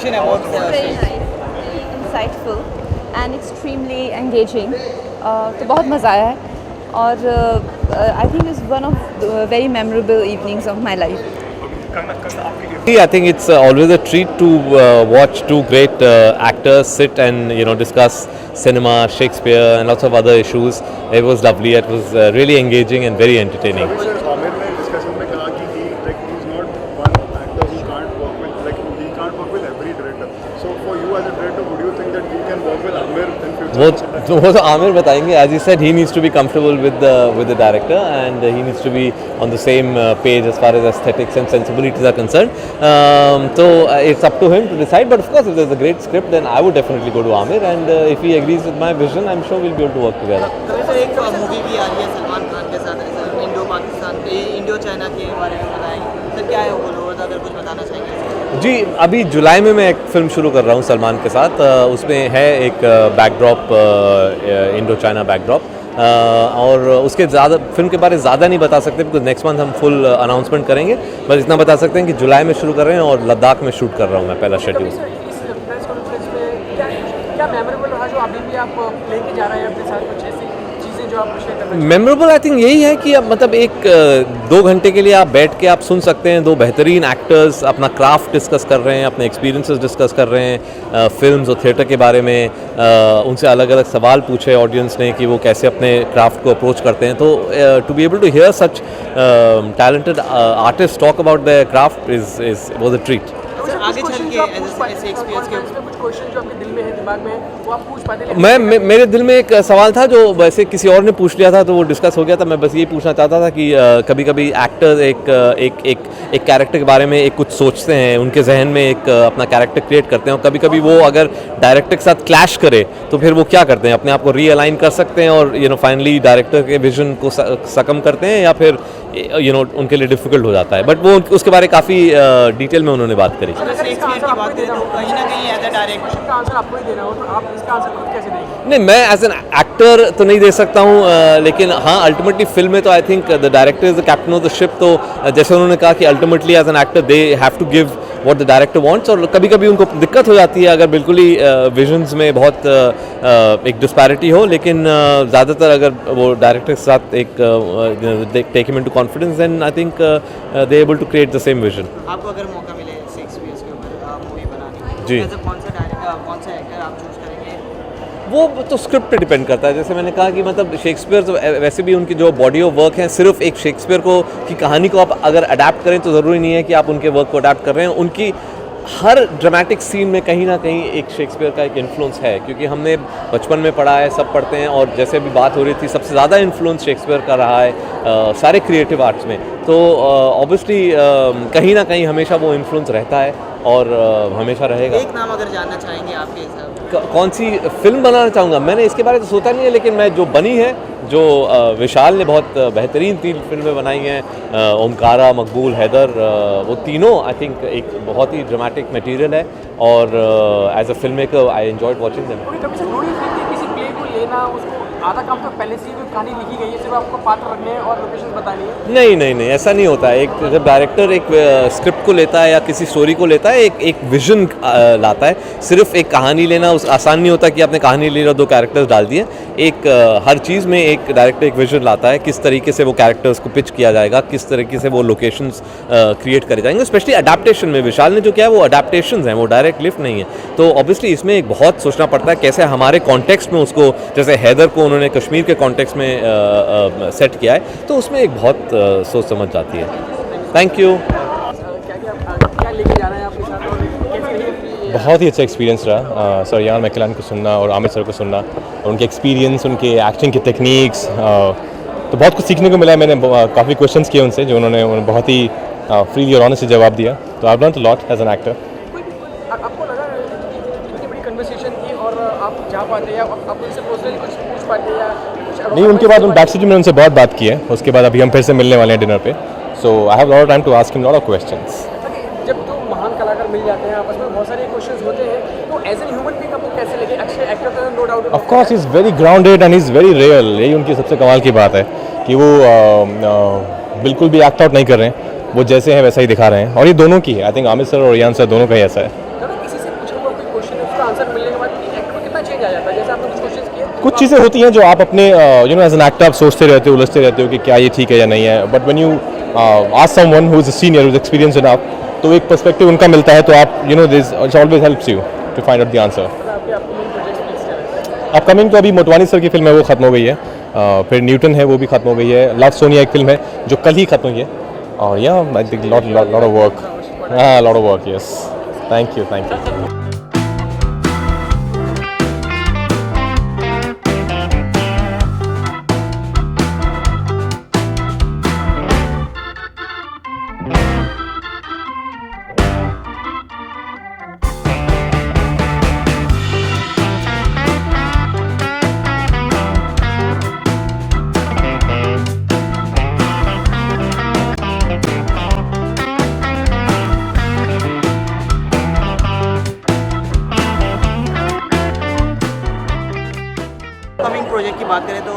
impression about Very nice, very insightful and extremely engaging. तो बहुत मज़ा आया है और I think it's one of the very memorable evenings of my life. I think it's always a treat to watch two great actors sit and discuss cinema, Shakespeare, and lots of other issues. It was lovely. It was really engaging and very entertaining. Aamir ने discussion में कहा कि he's not one actor who can't work with he can't work with every director. So for you as a director, would you think that you can work with Aamir in future? वो तो आमिर बताएंगे. As he said, he needs to be comfortable with the director and he needs to be on the same page as far as aesthetics and sensibilities are concerned. So it's up to him to decide. But of course, if there's a great script, then I would definitely go to Aamir. And if he agrees with my vision, I'm sure we'll be able to work together. Sir एक movie भी आ रही है सलमान खान के साथ Indo Pakistan Indo China के बारे में बताएं सर क्या है वो लोग अगर कुछ बताना चाहेंगे जी अभी जुलाई में मैं एक फ़िल्म शुरू कर रहा हूँ सलमान के साथ. उसमें है एक बैकड्रॉप इंडो चाइना बैकड्रॉप और उसके ज़्यादा फिल्म के बारे में ज़्यादा नहीं बता सकते बिकॉज नेक्स्ट मंथ हम फुल अनाउंसमेंट करेंगे. बस इतना बता सकते हैं कि जुलाई में शुरू कर रहे हैं और लद्दाख में शूट कर रहा हूँ मैं पहला शेड्यूल. क्या मेमोरेबल रहा जो अभी भी आप लेके जा रहे हैं अपने साथ कुछ ऐसी चीज़ें जो आप शेयर करना मेमोरेबल आई थिंक यही है कि अब मतलब एक 2 घंटे के लिए आप बैठ के आप सुन सकते हैं. 2 बेहतरीन एक्टर्स अपना क्राफ्ट डिस्कस कर रहे हैं, अपने एक्सपीरियंसेस डिस्कस कर रहे हैं फिल्म्स और थिएटर के बारे में. उनसे अलग अलग सवाल पूछे ऑडियंस ने कि वो कैसे अपने क्राफ्ट को अप्रोच करते हैं. तो to be able to hear such talented artist talk about the craft is was a treat. आगे चल के शेक्सपियर के कुछ क्वेश्चन जो आपके दिल में है दिमाग में वो आप पूछ पाते मेरे दिल में एक सवाल था जो वैसे किसी और ने पूछ लिया था तो वो डिस्कस हो गया था. मैं बस यही पूछना चाहता था कि कभी कभी एक्टर एक कैरेक्टर के बारे में एक कुछ सोचते हैं, उनके जहन में एक अपना कैरेक्टर क्रिएट करते हैं और कभी कभी वो अगर डायरेक्टर के साथ क्लैश करे तो फिर वो क्या करते हैं, अपने आप को रीअलाइन कर सकते हैं और फाइनली डायरेक्टर के विजन को सकम करते हैं या फिर उनके लिए डिफिकल्ट हो जाता है. बट वो उसके बारे काफ़ी डिटेल में उन्होंने बात करी. शेक्सपियर की बात करें तो कहीं ना कहीं एज अ डायरेक्टर का आंसर आपको ही देना हो तो आप इसका आंसर खुद कैसे देंगे? नहीं, मैं एज एन एक्टर तो नहीं दे सकता हूँ लेकिन हाँ अल्टीमेटली फिल्म में तो I think the director is the captain of the ship. तो जैसे उन्होंने कहा कि ultimately as an actor they have to give what the director wants और कभी कभी उनको दिक्कत हो जाती है अगर बिल्कुल ही विजन्स में बहुत एक डिस्पैरिटी हो. लेकिन ज़्यादातर अगर वो डायरेक्टर के साथ एक take him into confidence then I think they able to create the same vision. आपको अगर मौका मिले शेक्सपियर के ऊपर मूवी बनाने जी कौन सा एक्टर आप चूज करेंगे? वो तो स्क्रिप्ट पे डिपेंड करता है. जैसे मैंने कहा कि मतलब शेक्सपियर तो वैसे भी उनकी जो बॉडी ऑफ वर्क है सिर्फ एक शेक्सपियर को की कहानी को आप अगर अडेप्ट करें तो ज़रूरी नहीं है कि आप उनके वर्क को अडेप्ट कर रहे हैं. उनकी हर ड्रामेटिक सीन में कहीं ना कहीं एक शेक्सपियर का एक इन्फ्लुएंस है क्योंकि हमने बचपन में पढ़ा है, सब पढ़ते हैं और जैसे अभी बात हो रही थी सबसे ज़्यादा इन्फ्लुएंस शेक्सपियर का रहा है सारे क्रिएटिव आर्ट्स में. तो ऑब्वियसली कहीं ना कहीं हमेशा वो इन्फ्लुएंस रहता है और हमेशा रहेगा. एक नाम अगर जानना चाहेंगे आपके हिसाब कौन सी फिल्म बनाना चाहूँगा? मैंने इसके बारे में तो सोचा नहीं है लेकिन मैं जो बनी है जो विशाल ने बहुत बेहतरीन 3 फिल्में बनाई हैं, ओमकारा, मकबूल, हैदर, वो तीनों आई थिंक एक बहुत ही ड्रामेटिक मटेरियल है और as a film maker I enjoyed watching them. कभी से थोड़ी किसी प्ले को लेना उसको आधा काम तो पहले से ही कहानी लिखी गई है सिर्फ आपको पात्र रखने हैं और लोकेशन बतानी है. नहीं ऐसा नहीं होता है. एक जब डायरेक्टर एक स्क्रिप्ट को लेता है या किसी स्टोरी को लेता है एक विजन लाता है. सिर्फ एक कहानी लेना आसान नहीं होता कि आपने कहानी ले लो 2 कैरेक्टर्स डाल दिए. एक हर चीज़ में एक डायरेक्टर एक विजन लाता है किस तरीके से वो कैरेक्टर्स को पिच किया जाएगा, किस तरीके से वो लोकेशंस क्रिएट करे जाएंगे. स्पेशली अडेप्टेशन में विशाल ने जो किया है वो अडेप्टेशंस हैं, वो डायरेक्ट लिफ्ट नहीं है. तो ऑब्वियसली इसमें एक बहुत सोचना पड़ता है कैसे हमारे कॉन्टेक्स्ट में उसको, जैसे हैदर को उन्होंने कश्मीर के कॉन्टेक्स्ट में सेट किया है तो उसमें एक बहुत सोच समझ जाती है. Thank you. क्या लेके जाना है आपके साथ और कैसे रही? बहुत ही अच्छा एक्सपीरियंस रहा सर यान मैकलान को सुनना और आमिर सर को सुनना और उनके एक्सपीरियंस, उनके एक्टिंग के टेक्निक्स. तो बहुत कुछ सीखने को मिला. मैंने काफ़ी क्वेश्चंस किए उनसे जो उन्होंने बहुत ही फ्रीली और ऑनेस्ट जवाब दिया. तो I learn a lot as an actor. आपको लगा इतनी बड़ी कन्वर्सेशन थी और आप जा पाते या आप उनसे पर्सनली कुछ पूछ पाते या नहीं, उनके बाद बैक स्टेज में उनसे बहुत बात की है. उसके बाद अभी हम फिर से मिलने वाले हैं डिनर पे. So I have lot time to ask him lot of questions. जब 2 महान कलाकार मिल जाते हैं आपस में बहुत सारे क्वेश्चंस होते हैं तो एज एन ह्यूमन बीइंग आपको कैसे लगे? अच्छे एक्टर तो no doubt of course he is very grounded and he is very real. यही उनकी सबसे कमाल की बात है कि वो बिल्कुल भी एक्ट आउट नहीं कर रहे हैं. वो जैसे हैं वैसा ही दिखा रहे हैं और ये दोनों की है. आई थिंक आमिर सर और यान सर दोनों का ही ऐसा है. किसी से कुछ चीज़ें होती हैं जो आप अपने you know as an actor आप सोचते रहते हो, उलझते रहते हो कि क्या ये ठीक है या नहीं है, but when you ask someone who is a senior, who is experienced enough, तो एक पर्सपेक्टिव उनका मिलता है, तो आप you know this always helps you to find out the answer. Upcoming तो अभी मोटवानी सर की फिल्म है, वो खत्म हो गई है। फिर न्यूटन है, वो भी खत्म हो गई है। लव सोनिया एक फिल्म है जो कल ही खत्म हुई है। और या I think lot of work, हाँ lot of work, yes. Thank you. Coming project की बात करें तो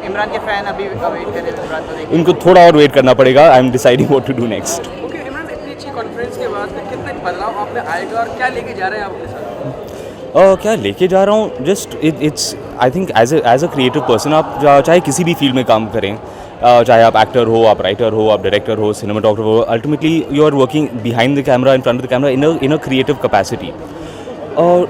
इमरान के फैन अभी वेट कर रहे हैं इमरान को देखने। उनको थोड़ा और वेट करना पड़ेगा। I am deciding what to do next. Okay Imran, इतनी अच्छी कॉन्फ्रेंस के बाद कितने बदलाव आपने आएगा और क्या लेके जा रहे हैं आप अपने साथ? क्या लेके जा रहा हूँ, just it's I think as a creative person आप चाहे किसी भी फील्ड में काम करें, चाहे आप एक्टर हो, आप राइटर हो, आप डायरेक्टर हो, सिनेमाटोग्राफर हो, ultimately you are working behind the camera, in front of the camera, in a creative capacity. और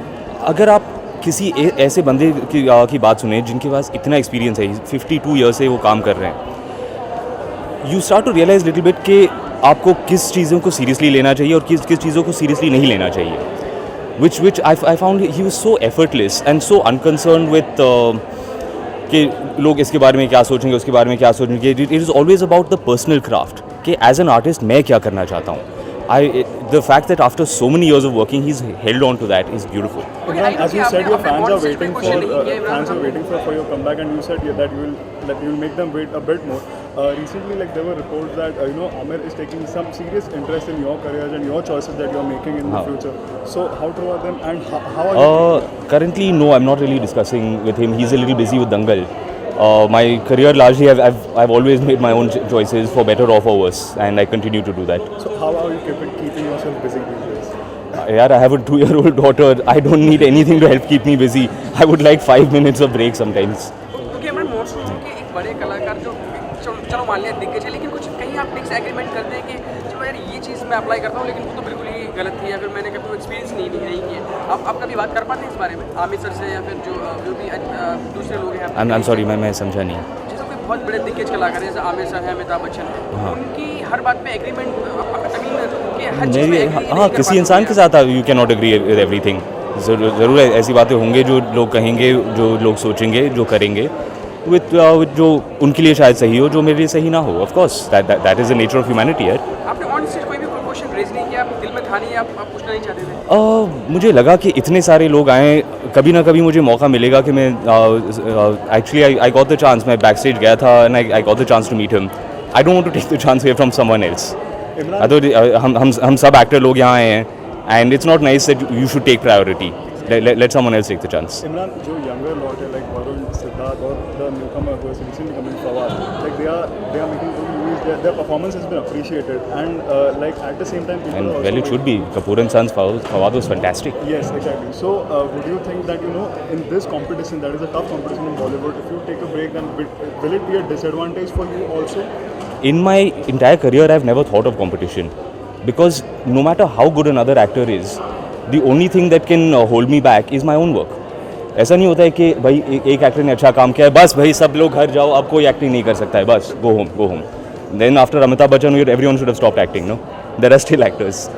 अगर आप किसी ऐसे बंदे की बात सुने जिनके पास इतना एक्सपीरियंस है, 52 ईयर से वो काम कर रहे हैं, you start to realise little bit कि आपको किस चीज़ों को सीरियसली लेना चाहिए और किस चीज़ों को सीरियसली नहीं लेना चाहिए। which I found he was so effortless and so unconcerned with कि लोग इसके बारे में क्या सोचेंगे, उसके बारे में क्या सोचेंगे। It is always about the personal craft कि एज एन आर्टिस्ट मैं क्या करना चाहता हूँ। The fact that after so many years of working, he's held on to that is beautiful. Imran, as you said, your fans are waiting for your comeback, and you said that you will make them wait a bit more. Recently, like there were reports that Aamir is taking some serious interest in your careers and your choices that you are making in the future. So how true are them, and how are you? Currently, no, I'm not really discussing with him. He's a little busy with Dangal. My career largely, I've always made my own choices for better or for worse, and I continue to do that. So how are you keeping yourself busy these days? Yeah, I have a 2-year-old daughter. I don't need anything to help keep me busy. I would like 5 minutes of break sometimes. क्योंकि इमरान मौसम के एक बड़े कलाकार जो चलो मान लिया दिग्गज है, लेकिन कुछ कहीं आप डिस एग्रीमेंट करते हैं कि चलो यार ये चीज़ मैं अप्लाई करता हूँ लेकिन वो तो बिल्कुल ही गलत थी, या फिर मैंने कभी एक्सपीरियंस नहीं किया। आप कभी बात कर पाते हैं इस बारे में आमिर सर से, या फिर जो भी दूसरे लोग हैं? I'm sorry, मैं समझा नहीं। जैसे कोई बहुत बड़े दिग्गज कलाकार है, जैसे आमिर सर है, अमिताभ बच्चन है, उनकी हर बात पे एग्रीमेंट हाँ, किसी इंसान के साथ you can not agree with everything. ज़रूर ऐसी बातें होंगे जो लोग कहेंगे, जो लोग सोचेंगे, जो करेंगे विद जो उनके लिए शायद सही हो, जो मेरे लिए सही ना हो। Of course that is the nature of humanity यार। आपने ऑन स्टेज कोई भी क्वेश्चन रेज नहीं किया, आप दिल में था नहीं, आप पूछना नहीं चाहते थे? मुझे लगा कि इतने सारे लोग आए, कभी ना कभी मुझे मौका मिलेगा कि मैं actually I got the chance. मैं बैक स्टेज गया था and I got the chance to meet him. I don't want to take the chance away from someone else. हम सब एक्टर लोग यहाँ आए हैं, and it's not nice that you should take priority. Let someone else take the chance. Imran, जो younger lot है like Varun, Siddharth और the newcomer who has recently come in, Fawad, like they are making good movies. Their performance has been appreciated, and like at the same time people And are also well, it should be. Kapoor and Sons, Fawad was fantastic. Yes, exactly. So would you think that in this competition, that is a tough competition in Bollywood, if you take a break, then will it be a disadvantage for you also? In my entire career, I've never thought of competition, because no matter how good another actor is, the only thing that can hold me back is my own work. ऐसा नहीं होता है कि भाई एक actor ने अच्छा काम किया है, बस भाई सब लोग घर जाओ, अब कोई एक्टिंग नहीं कर सकता है, बस go home. Then after Amitabh Bachchan, everyone should have stopped acting, no? There are still actors.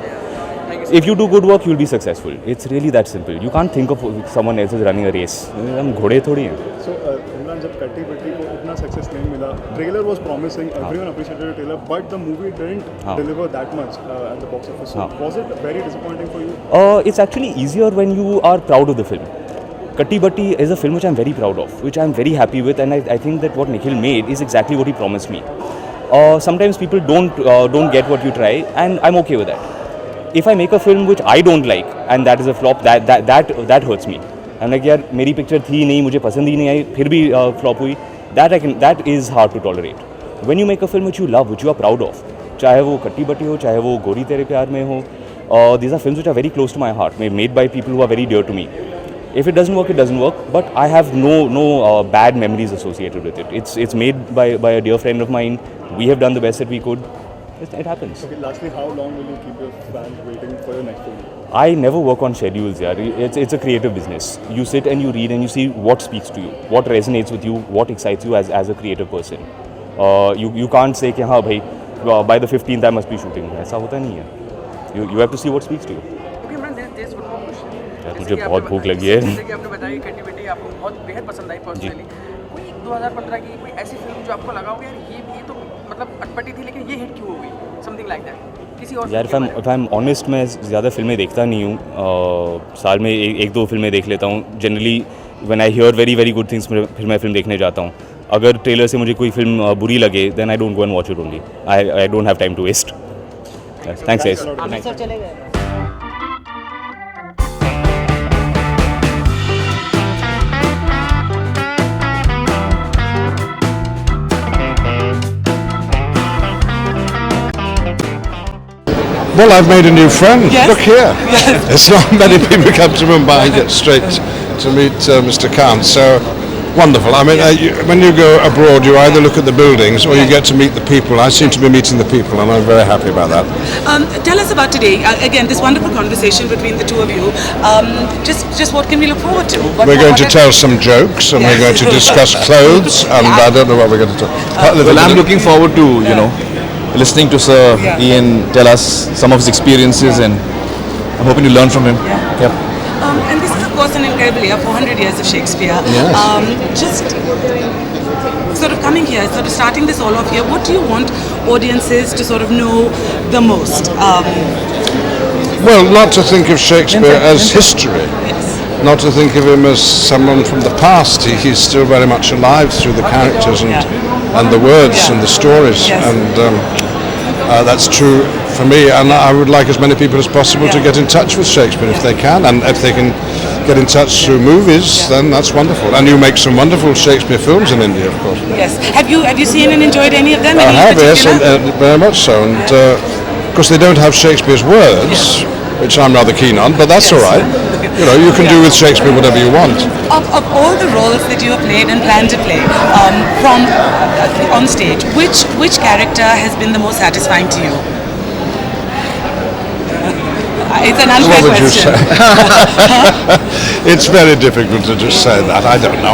If you do good work, you'll be successful. It's really that simple. You can't think of someone else is running a race. हम घोड़े थोड़ी हैं. So Imran, जब कट्टी बट्टी को उतना success नहीं मिला, trailer was promising, everyone appreciated the trailer, but the movie didn't deliver that much at the box office. So was it very disappointing for you? It's actually easier when you are proud of the film. Katti Batti is a film which I'm very proud of, which I'm very happy with, and I think that what Nikhil made is exactly what he promised me. Sometimes people don't get what you try, and I'm okay with that. If I make a film which I don't like and that is a flop, that hurts me. I'm like यार मेरी picture थी नहीं, मुझे पसंद ही नहीं आई, फिर भी flop हुई, that is hard to tolerate. When you make a film which you love, which you are proud of, चाहे वो कट्टी बट्टी हो, चाहे वो गोरी तेरे प्यार में हो, these are films which are very close to my heart, made by people who are very dear to me. If it doesn't work, it doesn't work. But I have no bad memories associated with it. It's made by a dear friend of mine. We have done the best that we could. It happens. Okay, lastly, how long will you keep your fans waiting for your next film? I never work on schedules, yaar. It's a creative business. You sit and you read and you see what speaks to you, what resonates with you, what excites you as a creative person. You can't say कि हाँ भाई by the 15th I must be shooting. ऐसा होता नहीं है. You have to see what speaks to you. Okay, man, there's one more question. यार जैसे मुझे कि आपने बहुत भूख बताया- लगी है. जैसे कि आपने बताया कि कटी बेटी आपको बहुत बेहद पसंद आई पर्सनली. कोई 2015 की कोई ऐसी फिल्म जो आपको लगा हो यार ये तो मतलब अटपटी थी लेकिन ये हिट क्यों हो गई, समथिंग लाइक दैट. किसी और यार if I'm honest, मैं ज़्यादा फिल्में देखता नहीं हूँ. साल में एक दो फिल्में देख लेता हूँ. Generally when I hear very very good things फिर मैं फिल्म देखने जाता हूँ. अगर ट्रेलर से मुझे कोई फिल्म बुरी लगे then I don't go and watch it only. I don't have time to waste. Thanks guys. Aamir sir चले गए. Well, I've made a new friend. Yes. Look here. Yes. It's not many people come to Mumbai and get straight to meet Mr. Khan. So wonderful. I mean, when you go abroad, you either look at the buildings or you get to meet the people. I seem to be meeting the people, and I'm very happy about that. Tell us about today. Again, this wonderful conversation between the two of you. Just what can we look forward to? We're going to tell some jokes, and we're going to discuss clothes, and I don't know what we're going to talk. Well, I'm looking forward to listening to Sir Ian tell us some of his experiences, and I'm hoping to learn from him. Yep. And this is, of course, an incredible year, 400 years of Shakespeare. Yes. Just sort of coming here, sort of starting this all off here, what do you want audiences to sort of know the most? Well, not to think of Shakespeare as history. Not to think of him as someone from the past. He's still very much alive through the characters and the words and the stories. And that's true for me. And I would like as many people as possible to get in touch with Shakespeare if they can. And if they can get in touch through movies, then that's wonderful. And you make some wonderful Shakespeare films in India, of course. Yes. Have you seen and enjoyed any of them? I have, yes, and, very much so. And of course they don't have Shakespeare's words, which I'm rather keen on, but that's all right. You can do with Shakespeare whatever you want. Of all the roles that you have played and plan to play from on stage, which character has been the most satisfying to you? It's an unfair What would you question. say? It's very difficult to just say that. I don't know.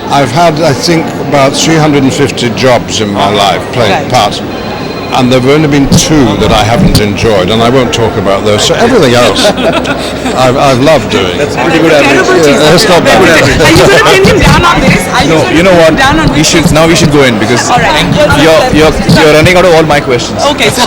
I've had, I think, about 350 jobs in my life playing parts. And there have only been two that I haven't enjoyed, and I won't talk about those. So everything else, I've loved doing. That's pretty good average. That's not bad. Are you going to pin him down on this? No, you know what? We should go in because All right. you're running out of all my questions. Okay, so